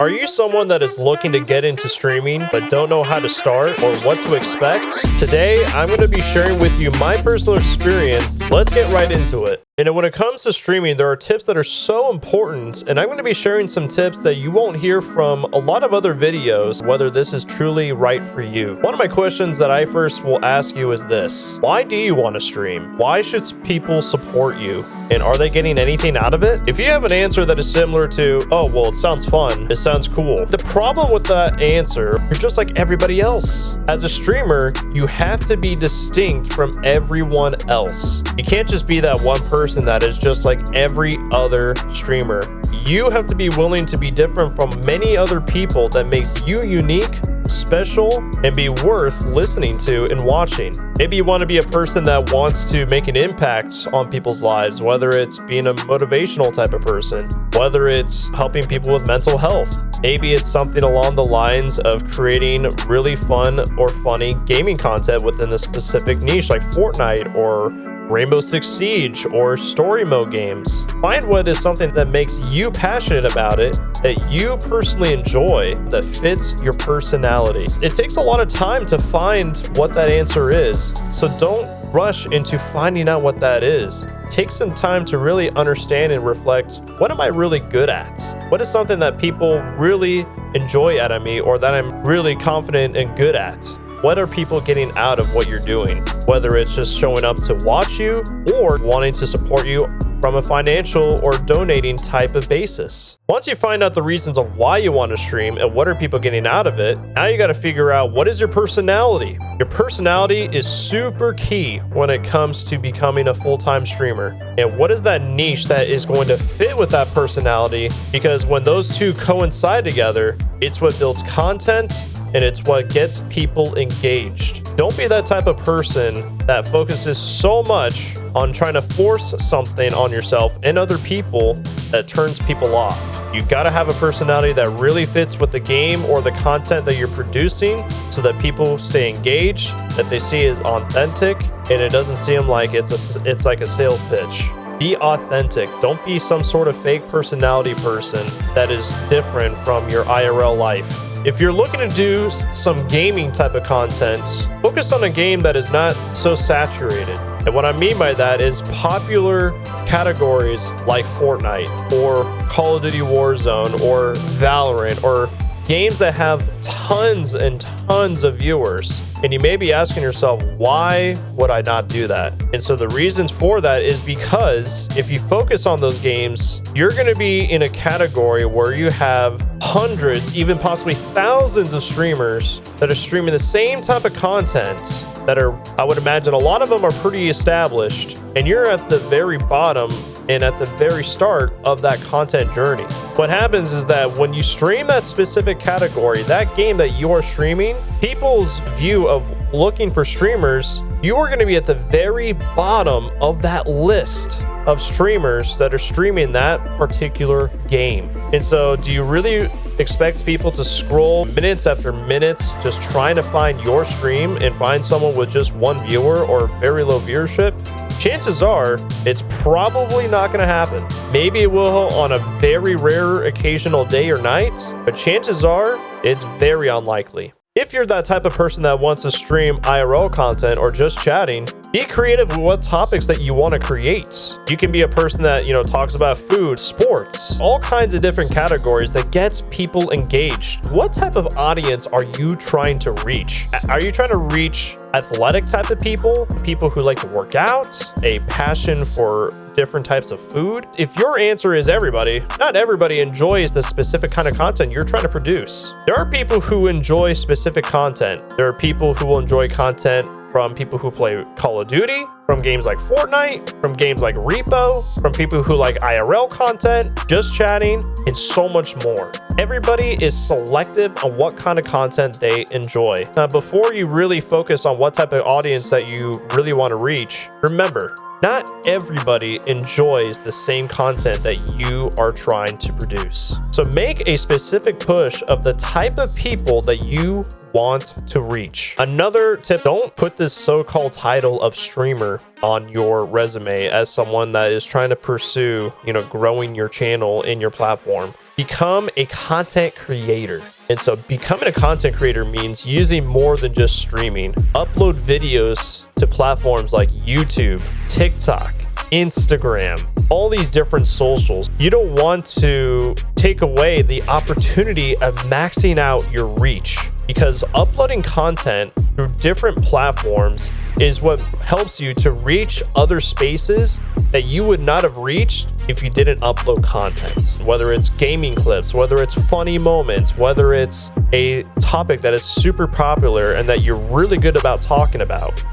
Are you someone that is looking to get into streaming but don't know how to start or what to expect? Today, I'm going to be sharing with you my personal experience. Let's get right into it. And when it comes to streaming, there are tips that are so important, and I'm going to be sharing some tips that you won't hear from a lot of other videos, whether this is truly right for you. One of my questions that I first will ask you is this: why do you want to stream? Why should people support you? And are they getting anything out of it? If you have an answer that is similar to, oh, well, it sounds fun, it sounds cool. The problem with that answer, you're just like everybody else. As a streamer, you have to be distinct from everyone else. You can't just be that one person that is just like every other streamer. You have to be willing to be different from many other people that makes you unique, special, and be worth listening to and watching. Maybe you want to be a person that wants to make an impact on people's lives, whether it's being a motivational type of person, whether it's helping people with mental health. Maybe it's something along the lines of creating really fun or funny gaming content within a specific niche like Fortnite or Rainbow Six Siege or story mode games. Find what is something that makes you passionate about it, that you personally enjoy, that fits your personality. It takes a lot of time to find what that answer is, so don't rush into finding out what that is. Take some time to really understand and reflect, what am I really good at? What is something that people really enjoy out of me, or that I'm really confident and good at? What are people getting out of what you're doing? Whether it's just showing up to watch you or wanting to support you from a financial or donating type of basis. Once you find out the reasons of why you want to stream and what are people getting out of it, now you got to figure out, what is your personality? Your personality is super key when it comes to becoming a full-time streamer. And what is that niche that is going to fit with that personality? Because when those two coincide together, it's what builds content and it's what gets people engaged. Don't be that type of person that focuses so much on trying to force something on yourself and other people that turns people off. You gotta have a personality that really fits with the game or the content that you're producing, so that people stay engaged, that they see is authentic, and it doesn't seem like it's like a sales pitch. Be authentic. Don't be some sort of fake personality person that is different from your IRL life. If you're looking to do some gaming type of content, focus on a game that is not so saturated. And what I mean by that is popular categories like Fortnite or Call of Duty Warzone or Valorant, or games that have tons and tons of viewers. And you may be asking yourself, why would I not do that? And so the reasons for that is because if you focus on those games, you're going to be in a category where you have hundreds, even possibly thousands of streamers that are streaming the same type of content that are, I would imagine, a lot of them are pretty established, and you're at the very bottom and at the very start of that content journey. What happens is that when you stream that specific category, that game that you are streaming, people's view of looking for streamers, you are going to be at the very bottom of that list of streamers that are streaming that particular game. And so do you really expect people to scroll minutes after minutes just trying to find your stream and find someone with just one viewer or very low viewership? Chances are it's probably not going to happen. Maybe it will on a very rare occasional day or night, but chances are it's very unlikely. If you're that type of person that wants to stream IRL content or just chatting, be creative with what topics that you want to create. You can be a person that, talks about food, sports, all kinds of different categories that gets people engaged. What type of audience are you trying to reach? Are you trying to reach athletic type of people who like to work out, a passion for different types of food? If your answer is everybody, not everybody enjoys the specific kind of content you're trying to produce. There are people who enjoy specific content. There are people who will enjoy content from people who play Call of Duty, from games like Fortnite, from games like Repo, from people who like IRL content, just chatting, and so much more. Everybody is selective on what kind of content they enjoy. Now, before you really focus on what type of audience that you really want to reach, remember, not everybody enjoys the same content that you are trying to produce. So make a specific push of the type of people that you want to reach. Another tip, don't put this so-called title of streamer on your resume as someone that is trying to pursue, growing your channel in your platform. become a content creator. And so becoming a content creator means using more than just streaming. Upload videos to platforms like YouTube, TikTok, Instagram, all these different socials. You don't want to take away the opportunity of maxing out your reach, because uploading content through different platforms is what helps you to reach other spaces that you would not have reached if you didn't upload content. Whether it's gaming clips, whether it's funny moments, whether it's a topic that is super popular and that you're really good about talking about.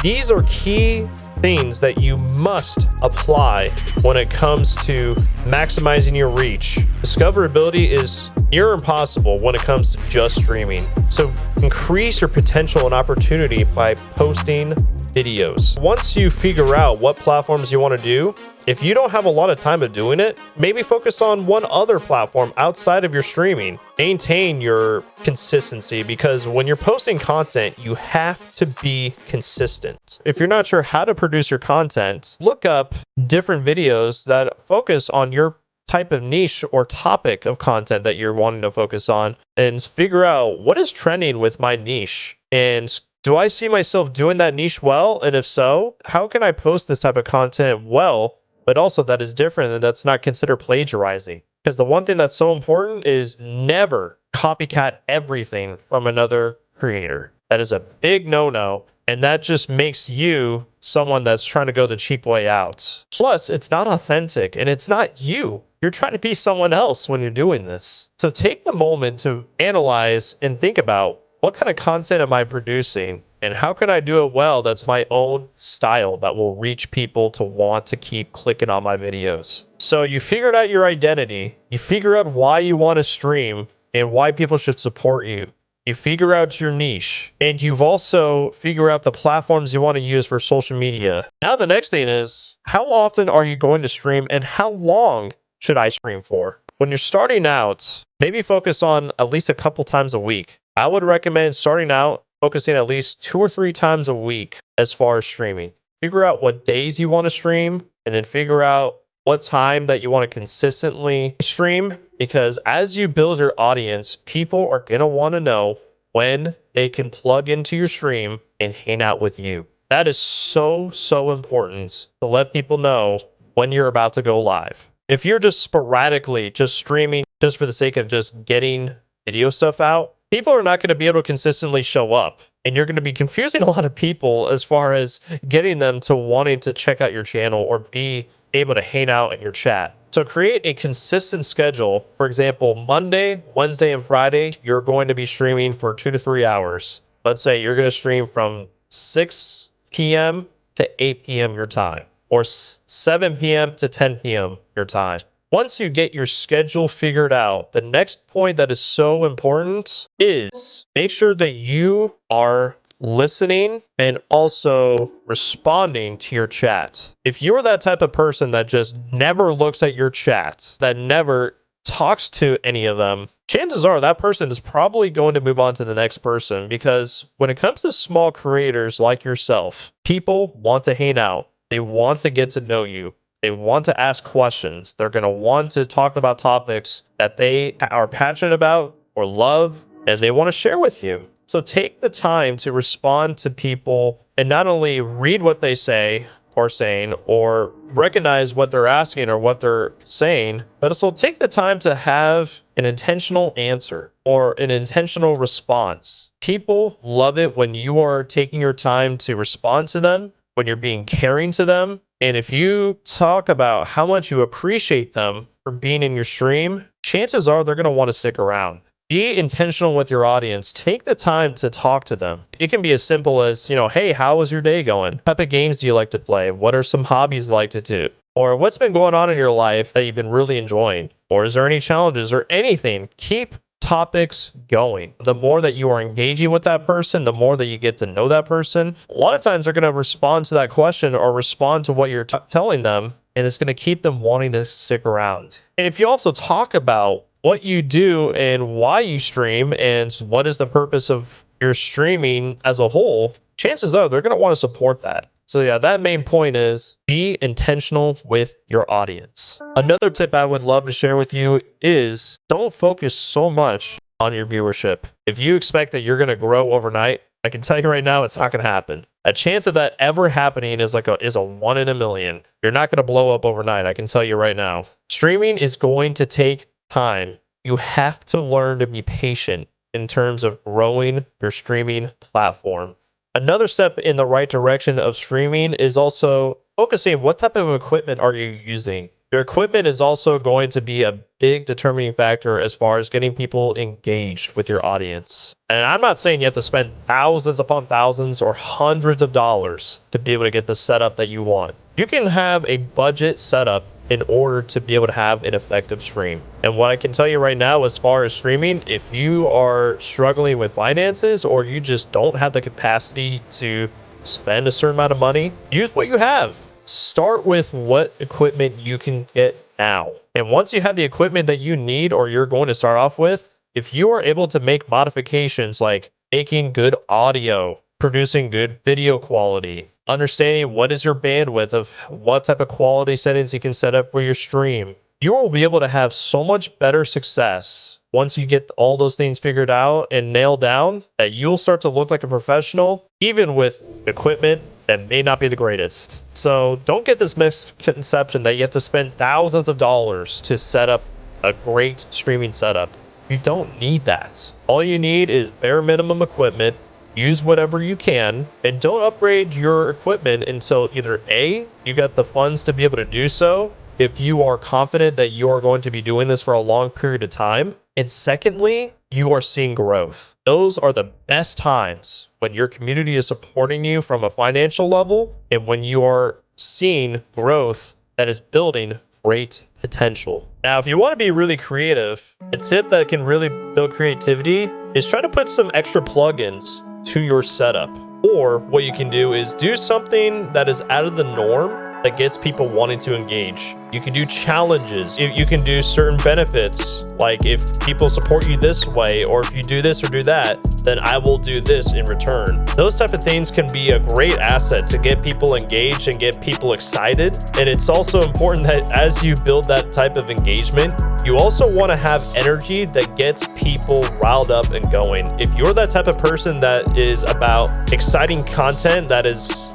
These are key things that you must apply when it comes to maximizing your reach. Discoverability is near impossible when it comes to just streaming. So increase your potential and opportunity by posting videos. Once you figure out what platforms you want to do, if you don't have a lot of time of doing it, maybe focus on one other platform outside of your streaming. Maintain your consistency, because when you're posting content, you have to be consistent. If you're not sure how to produce your content, look up different videos that focus on your type of niche or topic of content that you're wanting to focus on, and figure out what is trending with my niche. And do I see myself doing that niche well? And if so, how can I post this type of content well, but also that is different and that's not considered plagiarizing? Because the one thing that's so important is never copycat everything from another creator. That is a big no-no, and that just makes you someone that's trying to go the cheap way out. Plus, it's not authentic and it's not you. You're trying to be someone else when you're doing this. So take the moment to analyze and think about, what kind of content am I producing? And how can I do it well that's my own style that will reach people to want to keep clicking on my videos? So you figured out your identity. You figure out why you want to stream and why people should support you. You figure out your niche. And you've also figured out the platforms you want to use for social media. Now the next thing is, how often are you going to stream and how long should I stream for? When you're starting out, maybe focus on at least a couple times a week. I would recommend starting out focusing at least 2 or 3 times a week as far as streaming. Figure out what days you want to stream, and then figure out what time that you want to consistently stream, because as you build your audience, people are going to want to know when they can plug into your stream and hang out with you. That is so important to let people know when you're about to go live. If you're just sporadically just streaming just for the sake of just getting video stuff out, people are not going to be able to consistently show up. And you're going to be confusing a lot of people as far as getting them to wanting to check out your channel or be able to hang out in your chat. So create a consistent schedule. For example, Monday, Wednesday, and Friday, you're going to be streaming for 2 to 3 hours. Let's say you're going to stream from 6 p.m. to 8 p.m. your time, or 7 p.m. to 10 p.m. your time. Once you get your schedule figured out, the next point that is so important is make sure that you are listening and also responding to your chat. If you're that type of person that just never looks at your chat, that never talks to any of them, chances are that person is probably going to move on to the next person, because when it comes to small creators like yourself, people want to hang out. They want to get to know you. They want to ask questions. They're going to want to talk about topics that they are passionate about or love, and they want to share with you. So take the time to respond to people and not only read what they say or saying or recognize what they're asking or what they're saying, but also take the time to have an intentional answer or an intentional response. People love it when you are taking your time to respond to them, when you're being caring to them. And if you talk about how much you appreciate them for being in your stream, chances are they're going to want to stick around. Be intentional with your audience. Take the time to talk to them. It can be as simple as, hey, how was your day going? What type of games do you like to play? What are some hobbies you like to do? Or what's been going on in your life that you've been really enjoying? Or is there any challenges or anything? Keep topics going. The more that you are engaging with that person, the more that you get to know that person. A lot of times they're going to respond to that question or respond to what you're telling them, and it's going to keep them wanting to stick around. And if you also talk about what you do and why you stream and what is the purpose of your streaming as a whole, chances are they're going to want to support that. So yeah, that main point is be intentional with your audience. Another tip I would love to share with you is don't focus so much on your viewership. If you expect that you're going to grow overnight, I can tell you right now, it's not going to happen. A chance of that ever happening is a 1 in a million. You're not going to blow up overnight. I can tell you right now. Streaming is going to take time. You have to learn to be patient in terms of growing your streaming platform. Another step in the right direction of streaming is also focusing what type of equipment are you using. Your equipment is also going to be a big determining factor as far as getting people engaged with your audience. And I'm not saying you have to spend thousands upon thousands or hundreds of dollars to be able to get the setup that you want. You can have a budget setup in order to be able to have an effective stream. And what I can tell you right now, as far as streaming, if you are struggling with finances or you just don't have the capacity to spend a certain amount of money, use what you have. Start with what equipment you can get now. And once you have the equipment that you need or you're going to start off with, if you are able to make modifications like making good audio, producing good video quality, understanding what is your bandwidth of what type of quality settings you can set up for your stream, you will be able to have so much better success once you get all those things figured out and nailed down that you'll start to look like a professional, even with equipment that may not be the greatest. So don't get this misconception that you have to spend thousands of dollars to set up a great streaming setup. You don't need that. All you need is bare minimum equipment. Use whatever you can, and don't upgrade your equipment until either A, you got the funds to be able to do so, if you are confident that you are going to be doing this for a long period of time, and secondly, you are seeing growth. Those are the best times when your community is supporting you from a financial level and when you are seeing growth that is building great potential. Now, if you want to be really creative, a tip that can really build creativity is try to put some extra plugins to your setup. Or what you can do is do something that is out of the norm that gets people wanting to engage. You can do challenges. You can do certain benefits, like if people support you this way, or if you do this or do that, then I will do this in return. Those type of things can be a great asset to get people engaged and get people excited. And it's also important that as you build that type of engagement, you also want to have energy that gets people riled up and going. If you're that type of person that is about exciting content that is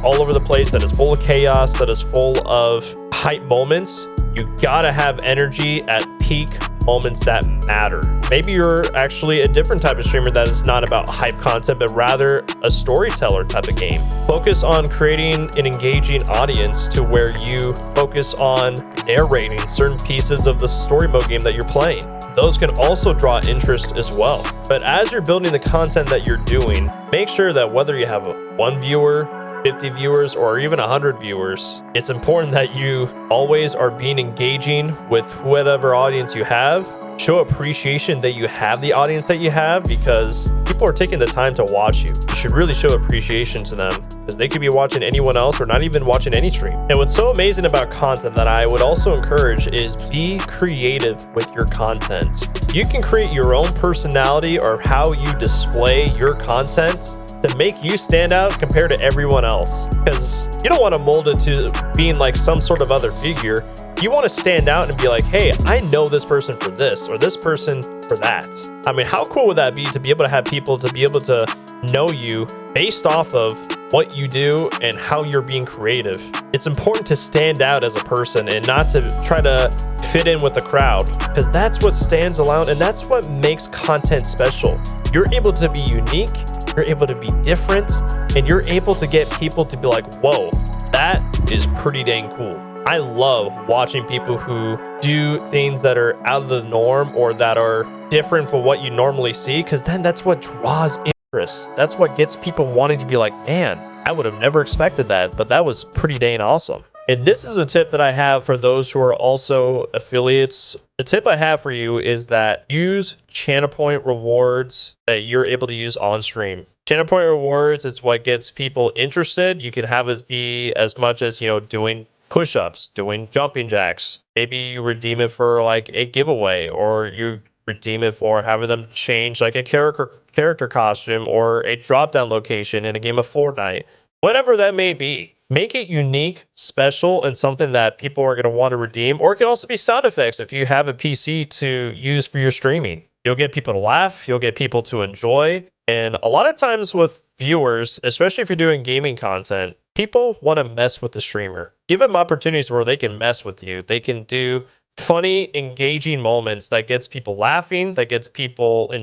all over the place, that is full of chaos, that is full of hype moments, you gotta have energy at peak moments that matter. Maybe you're actually a different type of streamer that is not about hype content, but rather a storyteller type of game. Focus on creating an engaging audience to where you focus on narrating certain pieces of the story mode game that you're playing. Those can also draw interest as well. But as you're building the content that you're doing, make sure that whether you have one viewer, 50 viewers, or even 100 viewers, it's important that you always are being engaging with whatever audience you have. Show appreciation that you have the audience that you have, because people are taking the time to watch you. You should really show appreciation to them, because they could be watching anyone else or not even watching any stream. And what's so amazing about content that I would also encourage is be creative with your content. You can create your own personality or how you display your content to make you stand out compared to everyone else, because you don't want to mold it to being like some sort of other figure. You want to stand out and be like, hey, I know this person for this or this person for that. I mean, how cool would that be to be able to have people to be able to know you based off of what you do and how you're being creative? It's important to stand out as a person and not to try to fit in with the crowd, because that's what stands out and that's what makes content special. You're able to be unique, you're able to be different, and you're able to get people to be like, whoa, that is pretty dang cool. I love watching people who do things that are out of the norm or that are different from what you normally see, because then that's what draws interest. That's what gets people wanting to be like, man, I would have never expected that, but that was pretty dang awesome. And this is a tip that I have for those who are also affiliates. The tip I have for you is that use channel point rewards that you're able to use on stream. Channel point rewards is what gets people interested. You can have it be as much as, doing push-ups, doing jumping jacks. Maybe you redeem it for like a giveaway, or you redeem it for having them change like a character costume or a drop-down location in a game of Fortnite. whatever that may be. Make it unique, special, and something that people are going to want to redeem. Or it can also be sound effects if you have a PC to use for your streaming. You'll get people to laugh, you'll get people to enjoy. And a lot of times with viewers, especially if you're doing gaming content, people want to mess with the streamer. Give them opportunities where they can mess with you. They can do funny, engaging moments that gets people laughing, that gets people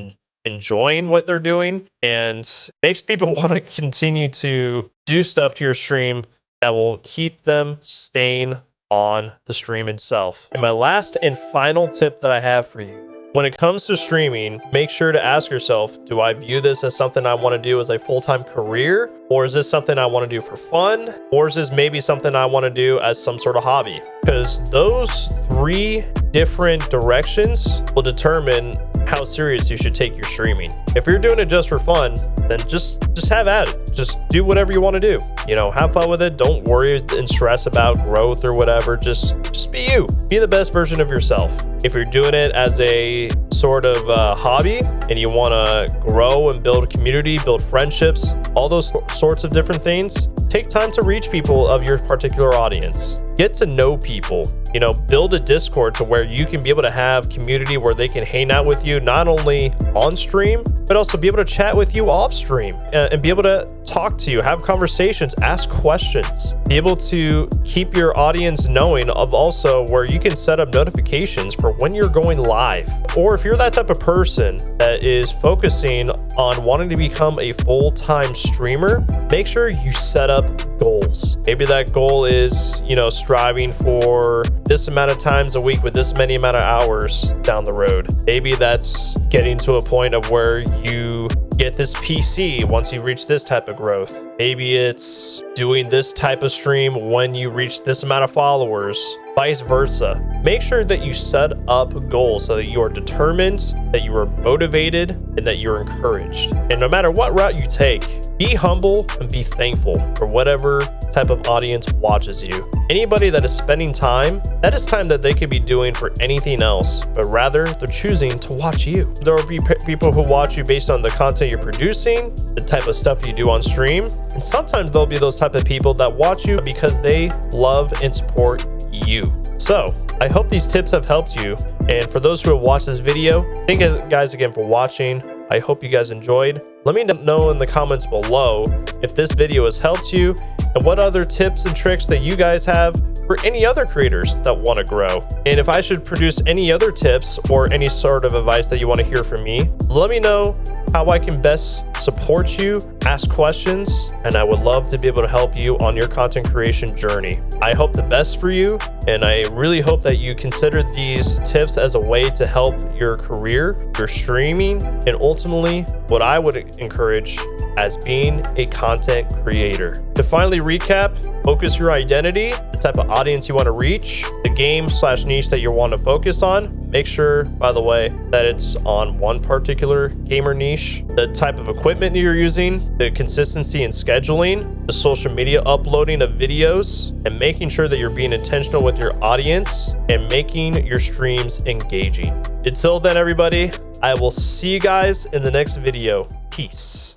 enjoying what they're doing, and makes people want to continue to do stuff to your stream that will keep them staying on the stream itself. And my last and final tip that I have for you, when it comes to streaming, make sure to ask yourself, do I view this as something I want to do as a full-time career? Or is this something I want to do for fun? Or is this maybe something I want to do as some sort of hobby? Because those three different directions will determine how serious you should take your streaming. If you're doing it just for fun, then just have at it. Just do whatever you want to do. You know, have fun with it. Don't worry and stress about growth or whatever. Just be you. Be the best version of yourself. If you're doing it as a sort of hobby and you want to grow and build a community, build friendships, all those sorts of different things, take time to reach people of your particular audience. Get to know people. You know, build a Discord to where you can be able to have community where they can hang out with you, not only on stream, but also be able to chat with you off stream and be able to talk to you, have conversations, ask questions, be able to keep your audience knowing of also where you can set up notifications for when you're going live. Or if you're that type of person that is focusing on wanting to become a full-time streamer, make sure you set up goals. Maybe that goal is, you know, striving for this amount of times a week with this many amount of hours down the road. Maybe that's getting to a point of where you get this PC once you reach this type of growth. Maybe it's doing this type of stream when you reach this amount of followers, vice versa. Make sure that you set up goals so that you are determined, that you are motivated, and that you're encouraged. And no matter what route you take, be humble and be thankful for whatever type of audience watches you. Anybody that is spending time, that is time that they could be doing for anything else, but rather they're choosing to watch you. There will be people who watch you based on the content you're producing, the type of stuff you do on stream, and sometimes there'll be those type of people that watch you because they love and support you. So I hope these tips have helped you. And for those who have watched this video, thank you guys again for watching. I hope you guys enjoyed. Let me know in the comments below if this video has helped you and what other tips and tricks that you guys have for any other creators that want to grow. And if I should produce any other tips or any sort of advice that you want to hear from me, let me know how I can best support you, ask questions, and I would love to be able to help you on your content creation journey. I hope the best for you, and I really hope that you consider these tips as a way to help your career, your streaming, and ultimately what I would encourage as being a content creator. To finally recap, focus your identity, the type of audience you want to reach, the game/niche that you want to focus on. Make sure, by the way, that it's on one particular gamer niche, the type of equipment you're using, the consistency in scheduling, the social media uploading of videos, and making sure that you're being intentional with your audience and making your streams engaging. Until then, everybody, I will see you guys in the next video. Peace.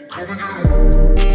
Come again.